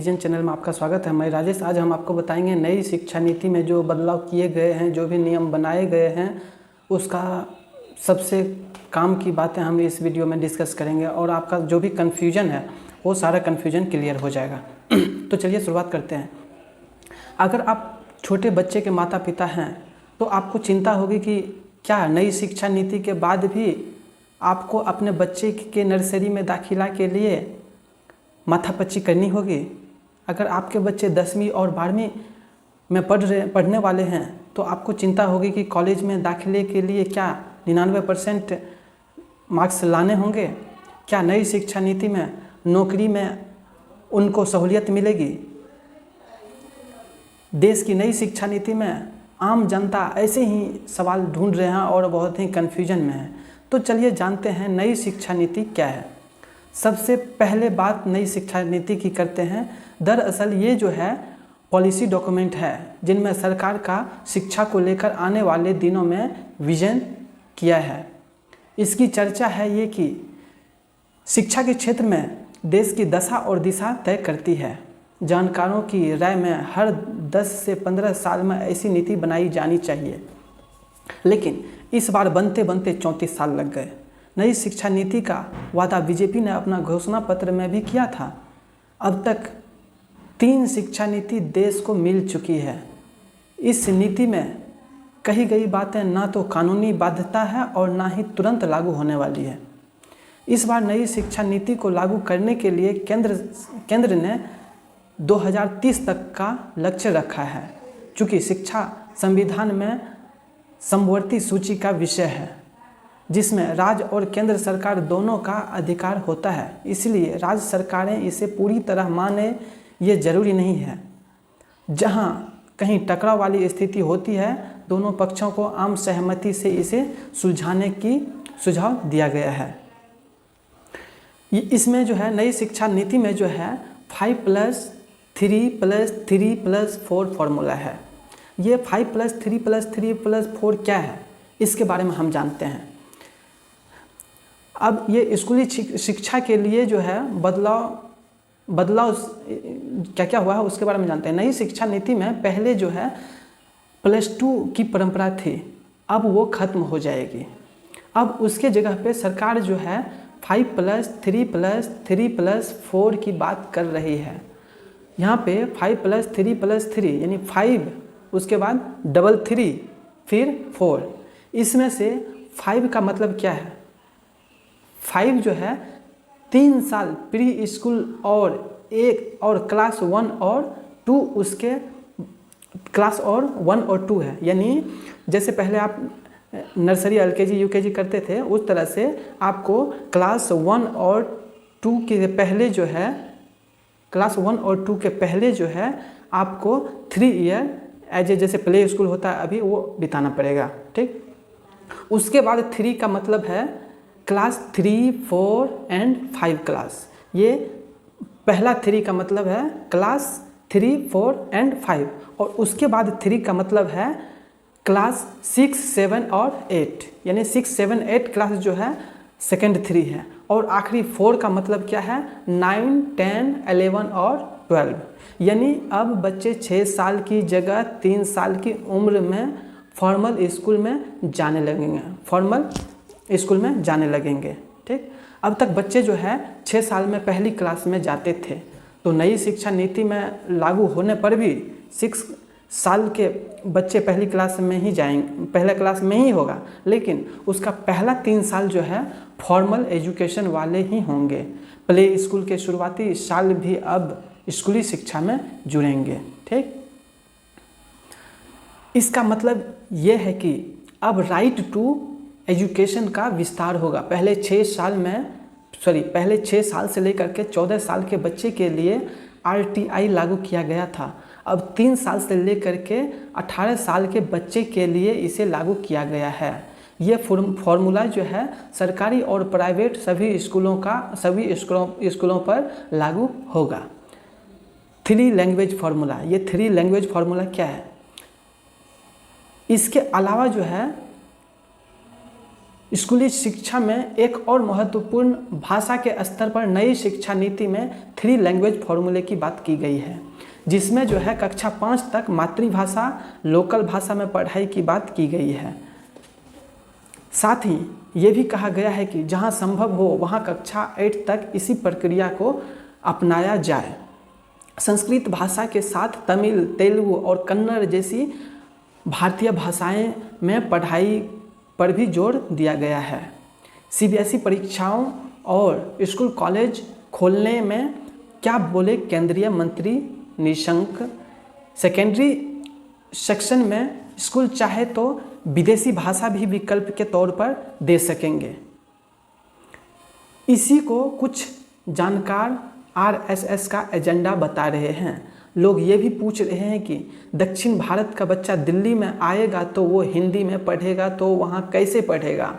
Vision channel में आपका स्वागत है। मैं राजेश। आज हम आपको बताएंगे नई शिक्षा नीति में जो बदलाव किए गए हैं, जो भी नियम बनाए गए हैं, उसका सबसे काम की बातें हम इस वीडियो में डिस्कस करेंगे और आपका जो भी कन्फ्यूजन है वो सारा कन्फ्यूजन क्लियर हो जाएगा। तो चलिए शुरुआत करते हैं। अगर आप छोटे बच्चे के माता पिता हैं तो आपको चिंता होगी कि क्या नई शिक्षा नीति के बाद भी आपको अपने बच्चे के नर्सरी में दाखिला के लिए माथापच्ची करनी होगी। अगर आपके बच्चे 10वीं और 12वीं में पढ़ने वाले हैं तो आपको चिंता होगी कि कॉलेज में दाखिले के लिए क्या 99% मार्क्स लाने होंगे। क्या नई शिक्षा नीति में नौकरी में उनको सहूलियत मिलेगी। देश की नई शिक्षा नीति में आम जनता ऐसे ही सवाल ढूंढ रहे हैं और बहुत ही कन्फ्यूजन में है। तो चलिए जानते हैं नई शिक्षा नीति क्या है। सबसे पहले बात नई शिक्षा नीति की करते हैं। दरअसल ये जो है पॉलिसी डॉक्यूमेंट है जिनमें सरकार का शिक्षा को लेकर आने वाले दिनों में विजन किया है। इसकी चर्चा है ये कि शिक्षा के क्षेत्र में देश की दशा और दिशा तय करती है। जानकारों की राय में हर 10 से 15 साल में ऐसी नीति बनाई जानी चाहिए, लेकिन इस बार बनते बनते 34 साल लग गए। नई शिक्षा नीति का वादा बीजेपी ने अपना घोषणा पत्र में भी किया था। अब तक 3 शिक्षा नीति देश को मिल चुकी है। इस नीति में कही गई बातें ना तो कानूनी बाध्यता है और ना ही तुरंत लागू होने वाली है। इस बार नई शिक्षा नीति को लागू करने के लिए केंद्र ने 2030 तक का लक्ष्य रखा है। चूँकि शिक्षा संविधान में समवर्ती सूची का विषय है जिसमें राज्य और केंद्र सरकार दोनों का अधिकार होता है, इसलिए राज्य सरकारें इसे पूरी तरह माने ये जरूरी नहीं है। जहां कहीं टकराव वाली स्थिति होती है, दोनों पक्षों को आम सहमति से इसे सुलझाने की सुझाव दिया गया है। इसमें जो है नई शिक्षा नीति में जो है 5+3+3+4 फॉर्मूला है। ये 5+3+3+4 क्या है, इसके बारे में हम जानते हैं। अब ये स्कूली शिक्षा के लिए जो है बदलाव क्या क्या हुआ है उसके बारे में जानते हैं। नई शिक्षा नीति में पहले जो है +2 की परंपरा थी, अब वो खत्म हो जाएगी। अब उसके जगह पे सरकार जो है 5+3+3+4 की बात कर रही है। यहाँ पे 5+3+3 यानी 5, उसके बाद 3 फिर 4। इसमें से 5 का मतलब क्या है? 5 जो है 3 साल प्री स्कूल और क्लास 1 और 2, उसके क्लास और 1 और 2 है। यानी जैसे पहले आप नर्सरी LKG UKG करते थे, उस तरह से आपको क्लास 1 और 2 के पहले जो है आपको 3 ईयर जैसे प्ले स्कूल होता है अभी वो बिताना पड़ेगा। ठीक, उसके बाद 3 का मतलब है क्लास 3, 4 एंड 5 क्लास। ये पहला 3 का मतलब है क्लास 3, 4 एंड 5, और उसके बाद 3 का मतलब है क्लास 6, 7 और 8, यानी 6, 7, 8 क्लास जो है सेकेंड 3 है। और आखिरी 4 का मतलब क्या है? 9, 10, 11 और 12। यानी अब बच्चे 6 साल की जगह 3 साल की उम्र में फॉर्मल स्कूल में जाने लगेंगे। ठीक, अब तक बच्चे जो है 6 साल में पहली क्लास में जाते थे, तो नई शिक्षा नीति में लागू होने पर भी 6 साल के बच्चे पहली क्लास में ही जाएंगे, पहला क्लास में ही होगा, लेकिन उसका पहला 3 साल जो है फॉर्मल एजुकेशन वाले ही होंगे। प्ले स्कूल के शुरुआती साल भी अब स्कूली शिक्षा में जुड़ेंगे। ठीक, इसका मतलब ये है कि अब राइट टू एजुकेशन का विस्तार होगा। पहले 6 साल से लेकर के 14 साल के बच्चे के लिए RTI लागू किया गया था। अब 3 साल से लेकर के 18 साल के बच्चे के लिए इसे लागू किया गया है। ये फॉर्मूला जो है सरकारी और प्राइवेट सभी स्कूलों पर लागू होगा। 3 लैंग्वेज फार्मूला। ये 3 लैंग्वेज फार्मूला क्या है? इसके अलावा जो है स्कूली शिक्षा में एक और महत्वपूर्ण भाषा के स्तर पर नई शिक्षा नीति में 3 लैंग्वेज फॉर्मूले की बात की गई है, जिसमें जो है कक्षा 5 तक मातृभाषा लोकल भाषा में पढ़ाई की बात की गई है। साथ ही ये भी कहा गया है कि जहाँ संभव हो वहाँ कक्षा 8 तक इसी प्रक्रिया को अपनाया जाए। संस्कृत भाषा के साथ तमिल, तेलुगु और कन्नड़ जैसी भारतीय भाषाएं में पढ़ाई पर भी जोर दिया गया है। सीबीएसई परीक्षाओं और स्कूल कॉलेज खोलने में क्या बोले केंद्रीय मंत्री निशंक? सेकेंडरी सेक्शन में स्कूल चाहे तो विदेशी भाषा भी विकल्प के तौर पर दे सकेंगे। इसी को कुछ जानकार आरएसएस का एजेंडा बता रहे हैं। लोग ये भी पूछ रहे हैं कि दक्षिण भारत का बच्चा दिल्ली में आएगा तो वो हिंदी में पढ़ेगा तो वहाँ कैसे पढ़ेगा?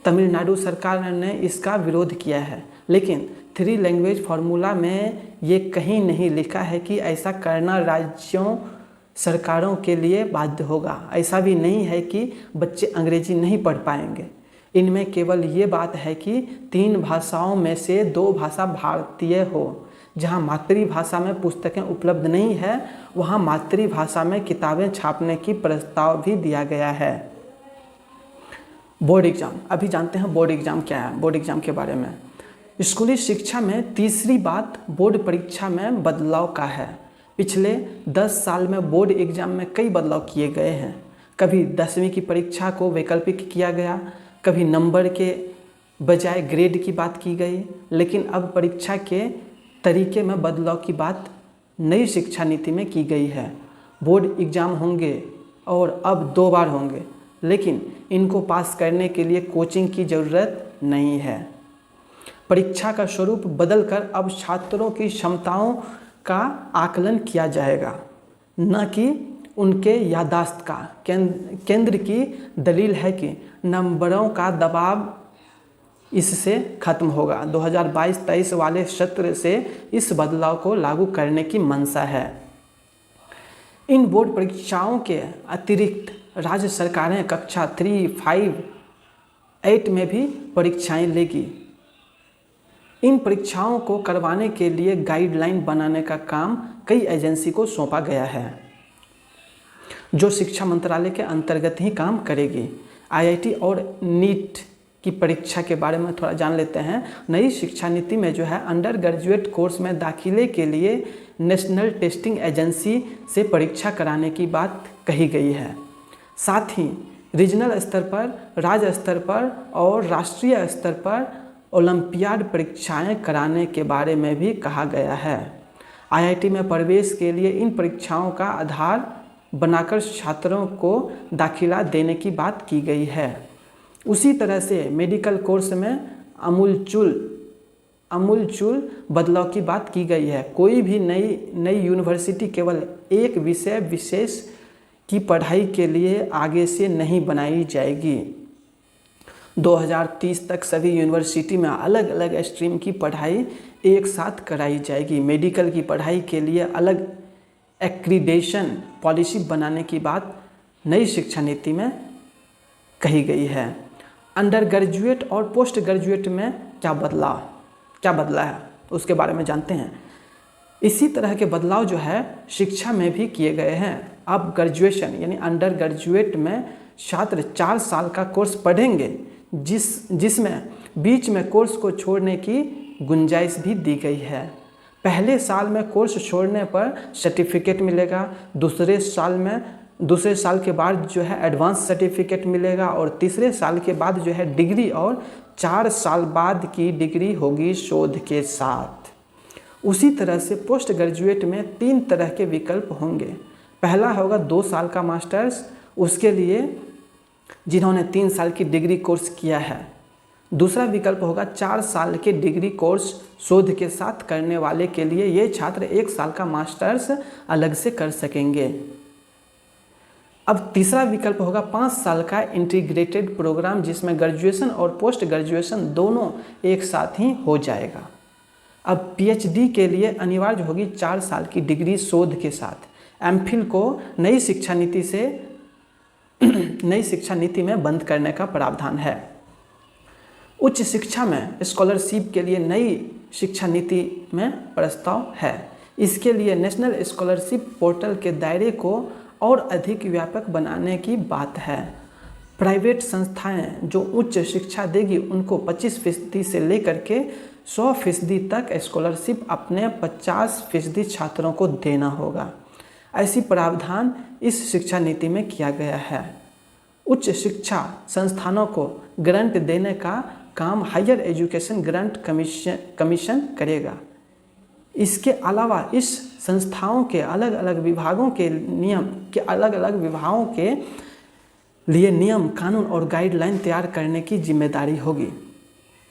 तमिलनाडु सरकार ने इसका विरोध किया है, लेकिन 3 लैंग्वेज फार्मूला में ये कहीं नहीं लिखा है कि ऐसा करना राज्यों सरकारों के लिए बाध्य होगा। ऐसा भी नहीं है कि बच्चे अंग्रेजी नहीं पढ़ पाएंगे। इनमें केवल ये बात है कि 3 भाषाओं में से 2 भाषा भारतीय हो। जहाँ मातृभाषा में पुस्तकें उपलब्ध नहीं है वहाँ मातृभाषा में किताबें छापने की प्रस्ताव भी दिया गया है। बोर्ड एग्ज़ाम, अभी जानते हैं बोर्ड एग्ज़ाम क्या है। बोर्ड एग्ज़ाम के बारे में स्कूली शिक्षा में तीसरी बात बोर्ड परीक्षा में बदलाव का है। पिछले 10 साल में बोर्ड एग्ज़ाम में कई बदलाव किए गए हैं। कभी 10वीं की परीक्षा को वैकल्पिक किया गया, कभी नंबर के बजाय ग्रेड की बात की गई, लेकिन अब परीक्षा के तरीके में बदलाव की बात नई शिक्षा नीति में की गई है। बोर्ड एग्ज़ाम होंगे और अब 2 बार होंगे, लेकिन इनको पास करने के लिए कोचिंग की ज़रूरत नहीं है। परीक्षा का स्वरूप बदलकर अब छात्रों की क्षमताओं का आकलन किया जाएगा, न कि उनके याददाश्त का। केंद्र की दलील है कि नंबरों का दबाव इससे खत्म होगा। 2022-23 वाले सत्र से इस बदलाव को लागू करने की मंशा है। इन बोर्ड परीक्षाओं के अतिरिक्त राज्य सरकारें कक्षा 3, 5, 8 में भी परीक्षाएं लेगी। इन परीक्षाओं को करवाने के लिए गाइडलाइन बनाने का काम कई एजेंसी को सौंपा गया है, जो शिक्षा मंत्रालय के अंतर्गत ही काम करेगी। आईआईटी और नीट की परीक्षा के बारे में थोड़ा जान लेते हैं। नई शिक्षा नीति में जो है अंडर ग्रेजुएट कोर्स में दाखिले के लिए नेशनल टेस्टिंग एजेंसी से परीक्षा कराने की बात कही गई है। साथ ही रीजनल स्तर पर, राज्य स्तर पर और राष्ट्रीय स्तर पर ओलंपियाड परीक्षाएं कराने के बारे में भी कहा गया है। आईआईटी में प्रवेश के लिए इन परीक्षाओं का आधार बनाकर छात्रों को दाखिला देने की बात की गई है। उसी तरह से मेडिकल कोर्स में अमूलचूल बदलाव की बात की गई है। कोई भी नई यूनिवर्सिटी केवल एक विषय विशेष की पढ़ाई के लिए आगे से नहीं बनाई जाएगी। 2030 तक सभी यूनिवर्सिटी में अलग अलग स्ट्रीम की पढ़ाई एक साथ कराई जाएगी। मेडिकल की पढ़ाई के लिए अलग एक्रीडेशन पॉलिसी बनाने की बात नई शिक्षा नीति में कही गई है। अंडर ग्रेजुएट और पोस्ट ग्रेजुएट में क्या बदला है उसके बारे में जानते हैं। इसी तरह के बदलाव जो है शिक्षा में भी किए गए हैं। अब ग्रेजुएशन यानी अंडर ग्रेजुएट में छात्र 4 साल का कोर्स पढ़ेंगे, जिसमें बीच में कोर्स को छोड़ने की गुंजाइश भी दी गई है। पहले साल में कोर्स छोड़ने पर सर्टिफिकेट मिलेगा, दूसरे साल के बाद जो है एडवांस सर्टिफिकेट मिलेगा और तीसरे साल के बाद जो है डिग्री, और 4 साल बाद की डिग्री होगी शोध के साथ। उसी तरह से पोस्ट ग्रेजुएट में 3 तरह के विकल्प होंगे। पहला होगा 2 साल का मास्टर्स, उसके लिए जिन्होंने 3 साल की डिग्री कोर्स किया है। दूसरा विकल्प होगा 4 साल के डिग्री कोर्स शोध के साथ करने वाले के लिए, ये छात्र 1 साल का मास्टर्स अलग से कर सकेंगे। अब तीसरा विकल्प होगा 5 साल का इंटीग्रेटेड प्रोग्राम, जिसमें ग्रेजुएशन और पोस्ट ग्रेजुएशन दोनों एक साथ ही हो जाएगा। अब पीएचडी के लिए अनिवार्य होगी 4 साल की डिग्री शोध के साथ। एमफिल को नई शिक्षा नीति से नई शिक्षा नीति में बंद करने का प्रावधान है। उच्च शिक्षा में स्कॉलरशिप के लिए नई शिक्षा नीति में प्रस्ताव है। इसके लिए नेशनल स्कॉलरशिप पोर्टल के दायरे को और अधिक व्यापक बनाने की बात है। प्राइवेट संस्थाएं जो उच्च शिक्षा देगी उनको 25% से लेकर के 100% तक स्कॉलरशिप अपने 50% छात्रों को देना होगा। ऐसी प्रावधान इस शिक्षा नीति में किया गया है। उच्च शिक्षा संस्थानों को ग्रांट देने का काम हायर एजुकेशन ग्रांट कमीशन करेगा। इसके अलावा इस संस्थाओं के अलग अलग विभागों के लिए नियम, कानून और गाइडलाइन तैयार करने की जिम्मेदारी होगी।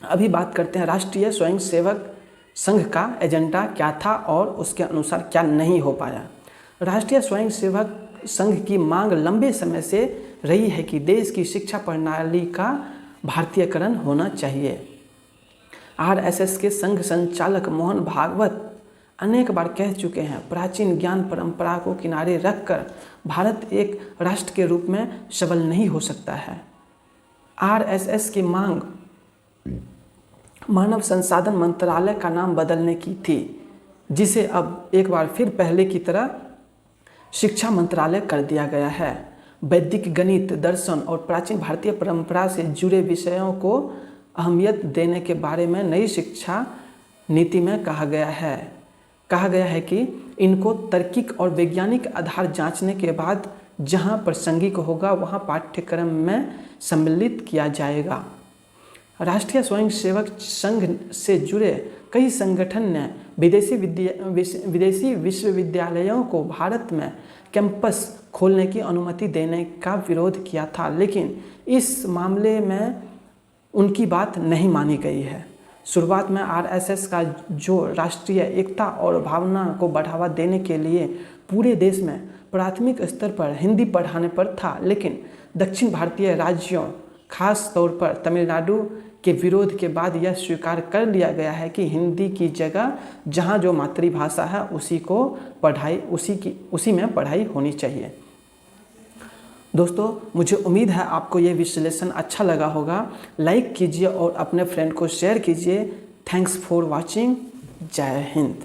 अभी बात करते हैं राष्ट्रीय स्वयंसेवक संघ का एजेंडा क्या था और उसके अनुसार क्या नहीं हो पाया। राष्ट्रीय स्वयंसेवक संघ की मांग लंबे समय से रही है कि देश की शिक्षा प्रणाली का भारतीयकरण होना चाहिए। आरएसएस के संघ संचालक मोहन भागवत अनेक बार कह चुके हैं, प्राचीन ज्ञान परंपरा को किनारे रखकर भारत एक राष्ट्र के रूप में सबल नहीं हो सकता है। आरएसएस की मांग मानव संसाधन मंत्रालय का नाम बदलने की थी, जिसे अब एक बार फिर पहले की तरह शिक्षा मंत्रालय कर दिया गया है। वैदिक गणित, दर्शन और प्राचीन भारतीय परंपरा से जुड़े विषयों को अहमियत देने के बारे में नई शिक्षा नीति में कहा गया है कि इनको तार्किक और वैज्ञानिक आधार जांचने के बाद जहां प्रासंगिक होगा वहां पाठ्यक्रम में सम्मिलित किया जाएगा। राष्ट्रीय स्वयंसेवक संघ से जुड़े कई संगठन ने विदेशी विश्वविद्यालयों को भारत में कैंपस खोलने की अनुमति देने का विरोध किया था, लेकिन इस मामले में उनकी बात नहीं मानी गई है। शुरुआत में आरएसएस का जो राष्ट्रीय एकता और भावना को बढ़ावा देने के लिए पूरे देश में प्राथमिक स्तर पर हिंदी पढ़ाने पर था, लेकिन दक्षिण भारतीय राज्यों खास तौर पर तमिलनाडु के विरोध के बाद यह स्वीकार कर लिया गया है कि हिंदी की जगह जहां जो मातृभाषा है उसी में पढ़ाई होनी चाहिए। दोस्तों, मुझे उम्मीद है आपको ये विश्लेषण अच्छा लगा होगा। लाइक कीजिए और अपने फ्रेंड को शेयर कीजिए। Thanks for watching. जय हिंद।